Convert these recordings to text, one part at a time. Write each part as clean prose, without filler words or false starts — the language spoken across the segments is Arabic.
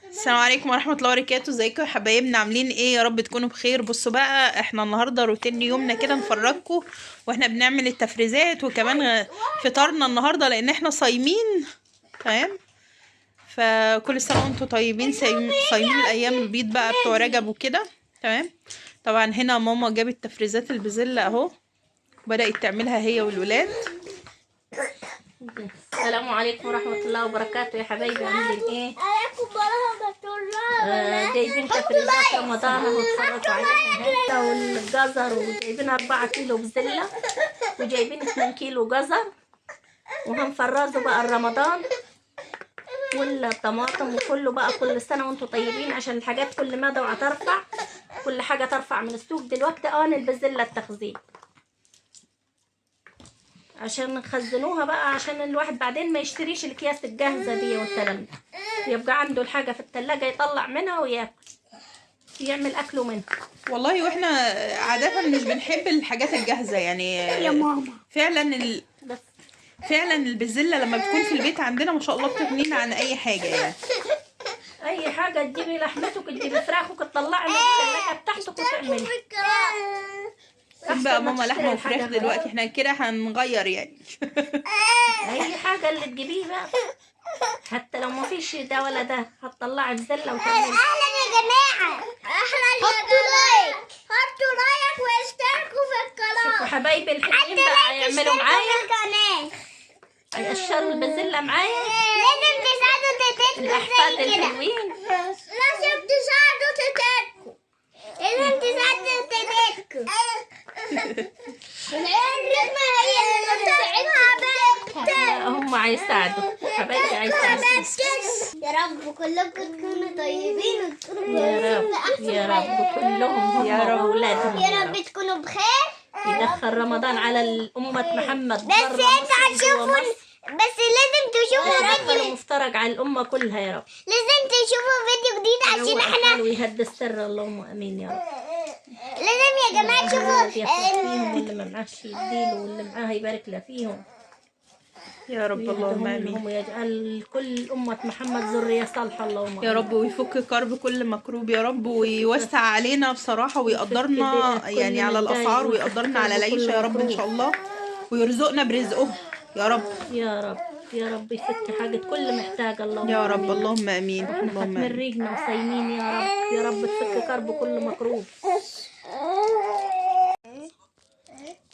السلام عليكم ورحمة الله وبركاته. ازيكم يا حبايبنا؟ عاملين ايه؟ يا رب تكونوا بخير. بصوا بقى، احنا النهارده روتين يومنا كده نفرجكم واحنا بنعمل التفريزات، وكمان فطارنا النهارده لان احنا صايمين. تمام. فكل سنة وانتم طيبين، صايمين الايام البيض بقى بتوع رجب وكده. تمام. طبعا هنا ماما جابت تفريزات البزلة اهو، بدأت تعملها هي والولاد. السلام عليكم ورحمة الله وبركاته يا حبايبي، عاملين ايه؟ جايبين تفريزات رمضان اهو، اتفرجوا عليها والجزر، وجايبين 4 كيلو بزلة، وجايبين 2 كيلو جزر، وهنفرزوا بقى رمضان والطماطم وكله بقى. كل سنة وانتم طيبين، عشان الحاجات كل ما دوعة ترفع، كل حاجة ترفع من السوق دلوقتي. البزلة التخزين عشان نخزنوها بقى، عشان الواحد بعدين ما يشتريش الاكياس الجاهزه دي والكلام ده، يبقى عنده الحاجه في التلاجة يطلع منها وياكل، يعمل اكله منها. والله واحنا عادة مش بنحب الحاجات الجاهزة يعني يا ماما فعلا بس فعلا البزلة لما بتكون في البيت عندنا ما شاء الله بتغنينا عن اي حاجة يعني. اي حاجه تجيبي لحمتك، تجيبي فراخك، تطلعي من التلاجة بتاعتك وتعملي. بقى ماما لحمة وفراخ دلوقتي، احنا كده هنغير يعني. اي حاجه اللي تجيبيه بقى، حتى لو ما فيش ده ولا ده، هتطلعي بزله وتعملي. اهلا يا جماعه، حطوا لايك واشتركوا في القناه. شوفوا حبايبي الحلوين بقى يعملوا معايا، هيقشروا البزله معايا. لازم تساعدوا تتتكوا الاحفاد زي كده، الحلوين لازم تساعدوا تتتكوا، لازم تساعدوا تتتكوا. الرحمة هي اللي بتساعدها. هم هيساعدوا حبايبي، هيساعدوا. يا رب كلكم تكونوا طيبين وتكونوا يا رب يا رب كلهم هم واولادهم يا رب تكونوا بخير. يدخل رمضان على الأمة محمد. بس انتوا هتشوفوا، بس لازم تشوفوا يدخل فيديو، مفترج على الأمة كلها يا رب. لازم تشوفوا فيديو جديد عشان احنا ويهدي السر، اللهم امين يا رب. لازم يا جماعه تشوفوا فيهم، واللي ما معاش يديله، واللي معاه يبارك له فيهم يا رب اللهم امين. ويجعل كل أمة محمد ذرية صالحة، اللهم امين يا رب، ويفك كرب كل مكروب يا رب، ويوسع علينا بصراحة، ويقدرنا يعني على الأسعار، ويقدرنا على العيشة يا رب إن شاء الله، ويرزقنا برزقه يا رب. يا رب يا رب يفك حاجة كل محتاج، اللهم يا رب آمين. اللهم امين. احنا اللهم ختمين امين. ريقنا وصايمين، يا رب يا رب تفك كرب كل مكروب.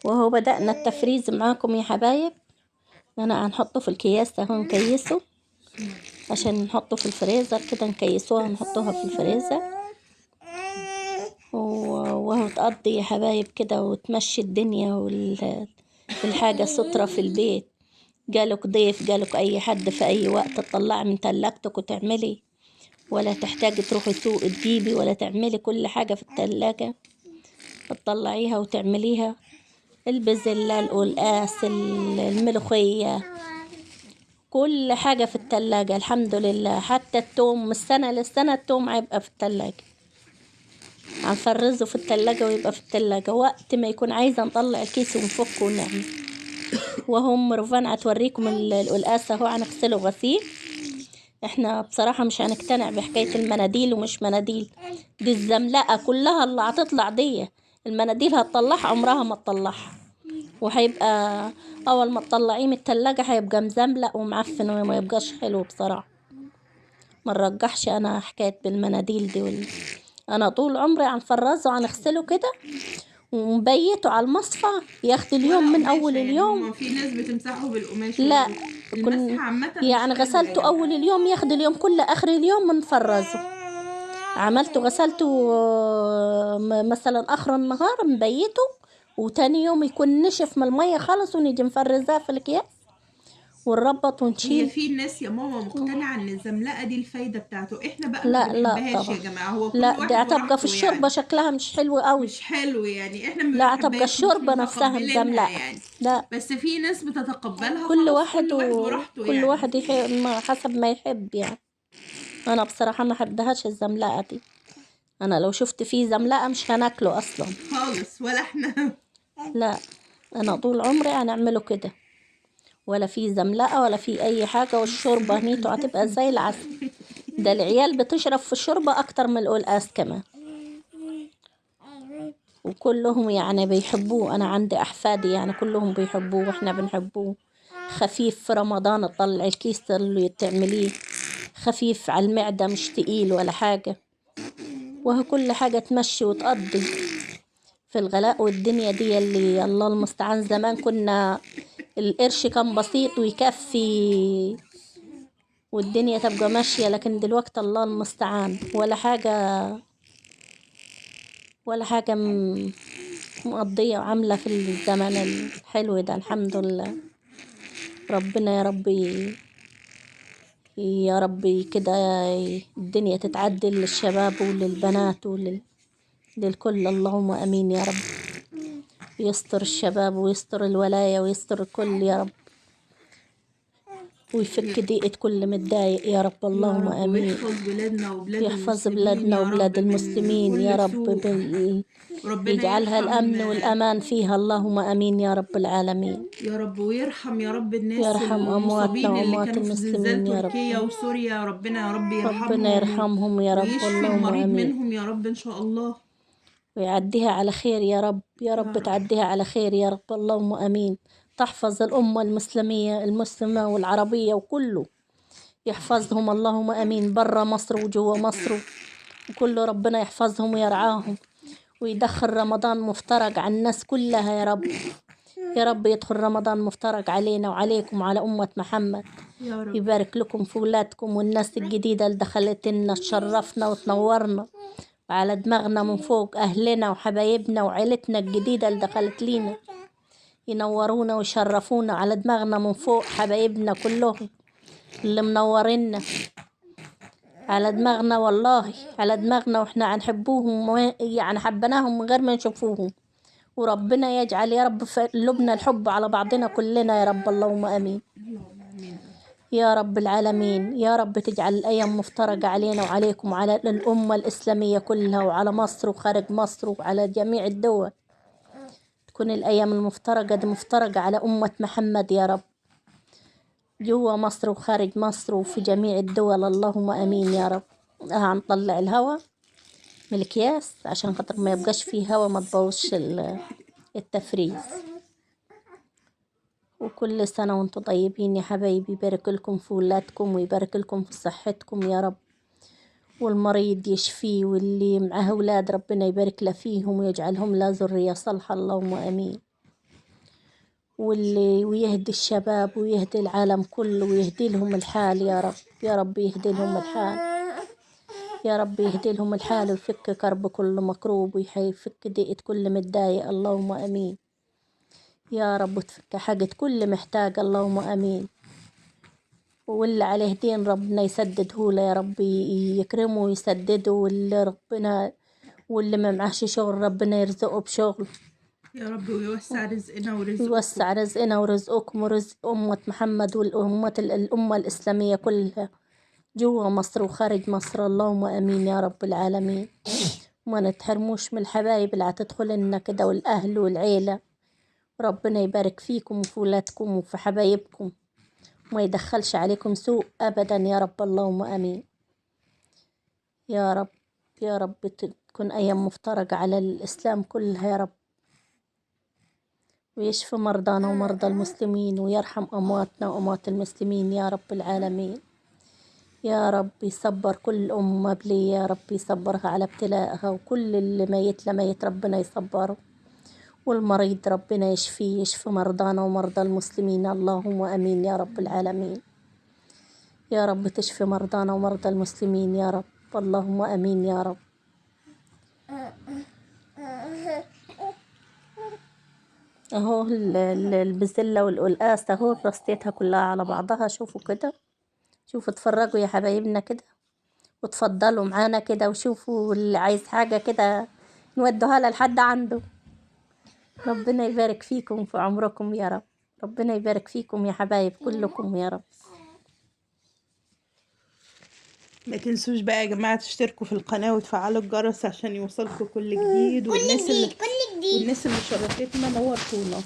وهو بدأنا التفريز معاكم يا حبايب. انا هنحطه في الكياس اهو، نكيسه عشان نحطه في الفريزر كده، نكيسوها نحطوها في الفريزر وهو تقضي يا حبايب كده، وتمشي الدنيا والحاجة سترة في البيت. جالك ضيف، جالك اي حد في اي وقت، تطلعي من تلاجتك وتعملي، ولا تحتاجي تروحي سوق تجيبي، ولا تعملي كل حاجة في التلاجة، تطلعيها وتعمليها. البزلة، القلقاس، الملوخية، كل حاجة في التلاجة الحمد لله. حتى التوم من السنة للسنة التوم هيبقى في التلاجة، هنفرزه في التلاجة ويبقى في التلاجة، وقت ما يكون عايزة نطلع الكيس ونفكه ونعمل. وهم رفان هتوريكم القلقاس اهو، هنغسله غسيل. احنا بصراحة مش هنقتنع بحكاية المناديل ومش مناديل، دي الزملقة كلها اللي هتطلع دي. المناديل هتطلعها عمرها ما تطلعها، وهيبقى اول ما تطلعيه من التلاجة هيبقى مزملق ومعفن وما يبقاش حلو بصراحة. ما نرجحش انا حكاية بالمناديل دي انا طول عمري هنفرزه هنغسله كده ونبيته على المصفى، ياخد اليوم من اول اليوم. في ناس بتمسحه بالقماش. لا المسح عامة يعني غسلته اول اليوم، ياخد اليوم كله، اخر اليوم منفرزه. عملته غسلته مثلا اخر النهار مبيته، وتاني يوم يكون نشف من المية خالص، ونيجي مفرزاه في الاكياس ونربط ونشيل. هي في ناس يا ماما مقتنعة ان الزملقة دي الفايدة بتاعته، احنا بقى لا ما لا بنحبهاش طبعا، يا جماعة. هو كل لا واحد دي هتبقى في براحته الشوربة يعني. شكلها مش حلو قوي. مش حلو يعني، احنا ما لا هتبقى بنحبهاش، مش الشوربة نفسها متقبلينها مزملقة. يعني. لا بس في ناس بتتقبلها، كل خلاص واحد كل واحد براحته كل يعني. واحد يحب حسب ما يحب يعني. انا بصراحة ما احبهاش الزملقة دي، انا لو شفت فيه زملقة مش هناكله اصلا خالص، ولا احنا. لا انا طول عمري هنعمله كده، ولا في زملقة ولا في اي حاجة، والشوربة نيته هتبقى زي العسل. ده العيال بتشرب في الشوربة أكتر من القلقاس كمان، وكلهم يعني بيحبوه. أنا عندي أحفادي يعني كلهم بيحبوه وإحنا بنحبوه. خفيف في رمضان، تطلع الكيس اللي تعمليه خفيف على المعدة، مش تقيل ولا حاجة، وهو كل حاجة تمشي وتقضي في الغلاء والدنيا دي اللي الله المستعان. زمان كنا القرش كان بسيط ويكفي والدنيا تبقى ماشية، لكن دلوقتي الله المستعان ولا حاجة مقضية وعاملة في الزمن الحلو ده. الحمد لله. ربنا يا ربي كده الدنيا تتعدل للشباب وللبنات للكل. اللهم امين يا رب. يستر الشباب ويستر الولاية ويستر الكل يا رب، ويفك ضيقة كل متضايق يا رب. اللهم امين. ويحفظ بلادنا وبلاد يحفظ المسلمين بلادنا يا وبلاد رب من المسلمين يا كل رب، سوء. ربنا يجعلها يرحم الأمن والأمان فيها. اللهم أمين يا رب العالمين. يا رب، ويرحم يا رب الناس يرحم أمواتنا المصابين اللي وأموات كانوا في زلزال المسلمين يا رب. تركيا وسوريا. ربنا يا رب ربنا يرحمهم يرحمهم يا رب. ويشفي اللهم المريض أمين. منهم يا رب إن شاء الله. ويعديها على خير يا رب. يا رب تعديها على خير يا رب. اللهم أمين. تحفظ الأمة المسلمة والعربية وكله، يحفظهم. اللهم أمين. برا مصر وجوا مصر وكله، ربنا يحفظهم ويرعاهم، ويدخل رمضان مفترج على الناس كلها يا رب. يا رب يدخل رمضان مفترج علينا وعليكم وعلى أمة محمد. يا رب. يبارك لكم في ولادكم والناس الجديدة اللي دخلت لنا، تشرفنا وتنورنا، وعلى دماغنا من فوق أهلنا وحبايبنا وعيلتنا الجديدة اللي دخلت لينا، ينورونا ويشرفونا. على دماغنا من فوق حبايبنا كلهم اللي منورينا، على دماغنا والله، على دماغنا، واحنا هنحبوهم يعني حبناهم من غير ما نشوفوهم. وربنا يجعل يا رب في قلوبنا الحب على بعضنا كلنا يا رب. اللهم امين يا رب العالمين. يا رب تجعل الايام مفترجة علينا وعليكم وعلى الامة الاسلامية كلها، وعلى مصر وخارج مصر وعلى جميع الدول. تكون الايام المفترجة دي مفترجة على امة محمد يا رب، جوا مصر وخارج مصر وفي جميع الدول. اللهم امين يا رب. هنطلع الهوا من الأكياس عشان خاطر ما يبقاش فيه هوا، ما تبوظش التفريز. وكل سنة وانتم طيبين يا حبايبي. يبارك لكم في ولادكم ويبارك لكم في صحتكم يا رب، والمريض يشفيه، واللي معه أولاد ربنا يبارك له فيهم ويجعلهم له ذرية صالحة. اللهم أمين. ويهدي الشباب ويهدي العالم كله ويهدي لهم الحال يا رب. يا رب يهدي لهم الحال، يا رب يهدي لهم الحال ويفك كرب كل مكروب ويفك ضيقة كل متضايق. اللهم أمين يا رب. تفك حاجة كل محتاج. اللهم أمين. واللي عليه دين ربنا يسدده له يا رب، يكرمه ويسدده. واللي ما معهش شغل ربنا يرزقه بشغل يا رب، ويوسع رزقنا ورزقكم. يوسع رزقنا ورزقكم ورزق أمة محمد الأمة الإسلامية كلها جوا مصر وخارج مصر. اللهم أمين يا رب العالمين. وما نتحرموش من الحبايب اللي هتدخل لنا كده والأهل والعيلة. ربنا يبارك فيكم وفي ولادكم وفي حبايبكم، وما يدخلش عليكم سوء أبدا يا رب. اللهم أمين يا رب. يا رب تكون أيام مفترجة على الإسلام كلها يا رب، ويشفي مرضانا ومرضى المسلمين، ويرحم أمواتنا وأموات المسلمين يا رب العالمين. يا رب يصبر كل أمة بلي، يا رب يصبرها على ابتلاءها، وكل اللي ميت لميت ربنا يصبره، والمريض ربنا يشفيه، يشفي مرضانا ومرضى المسلمين. اللهم أمين يا رب العالمين. يا رب تشفي مرضانا ومرضى المسلمين يا رب. اللهم أمين يا رب. اهو البزلة والقلقاس اهو رصيتها كلها على بعضها. شوفوا كده، شوفوا اتفرجوا يا حبايبنا كده، وتفضلوا معانا كده، وشوفوا اللي عايز حاجة كده نودوها له لحد عنده. ربنا يبارك فيكم في عمركم يا رب. ربنا يبارك فيكم يا حبايب كلكم يا رب. ما تنسوش بقى يا جماعة تشتركوا في القناة وتفعلوا الجرس عشان يوصلكوا كل جديد. والناس اللي شرفتنا نورتونا.